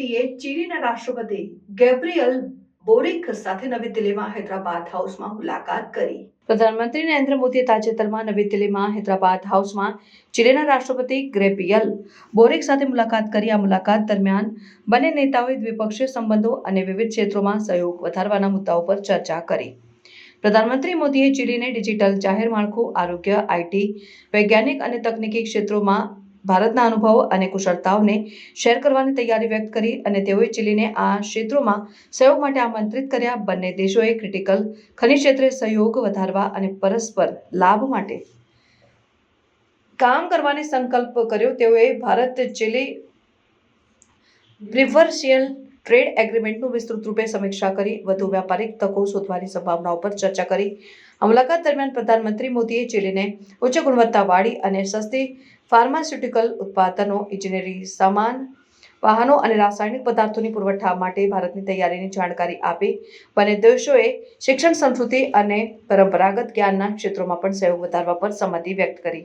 મોદીએ ચીલીના રાષ્ટ્રપતિ Gabriel boric સાથે નવી દિલ્હીમાં હૈદરાબાદ હાઉસમાં મુલાકાત કરી। પ્રધાનમંત્રી નરેન્દ્ર મોદીએ તાજેતરમાં નવી દિલ્હીમાં હૈદરાબાદ હાઉસમાં ચીલીના રાષ્ટ્રપતિ ગેબ્રિયલ બોરિક સાથે મુલાકાત કરી। આ મુલાકાત દરમિયાન બંને નેતાઓએ દ્વિપક્ષીય સંબંધો અને વિવિધ ક્ષેત્રોમાં સહયોગ વધારવાના મુદ્દાઓ પર ચર્ચા કરી। પ્રધાનમંત્રી મોદીએ ચીલીને ડિજિટલ જાહેર માળખું, આરોગ્ય, આઈટી, વૈજ્ઞાનિક અને તકનીકી ક્ષેત્રોમાં ભારતના અનુભવો અને કુશળતાઓને શેર કરવાની તૈયારી વ્યક્ત કરી અને તેઓએ ચીલીને આ ક્ષેત્રોમાં સહયોગ માટે આમંત્રિત કર્યા। બંને દેશોએ ક્રિટિકલ ખનિજ ક્ષેત્રે સહયોગ વધારવા અને પરસ્પર લાભ માટે કામ કરવાનો સંકલ્પ કર્યો। તેઓએ ભારત ચીલી પ્રિફરન્શિયલ ટ્રેડ એગ્રીમેન્ટનું વિસ્તૃત રૂપે સમીક્ષા કરી વધુ વ્યાપારિક તકો શોધવાની સંભાવનાઓ પર ચર્ચા કરી। આ મુલાકાત દરમિયાન પ્રધાનમંત્રી મોદીએ ચીલીને ઉચ્ચ ગુણવત્તાવાળી અને સસ્તી ફાર્માસ્યુટિકલ ઉત્પાદનો, ઇજનેરી સામાન, વાહનો અને રાસાયણિક પદાર્થોની પુરવઠા માટે ભારતની તૈયારીની જાણકારી આપી। બંને દેશોએ શિક્ષણ, સંસ્કૃતિ અને પરંપરાગત જ્ઞાનના ક્ષેત્રોમાં પણ સહયોગ વધારવા પર સહમતિ વ્યક્ત કરી।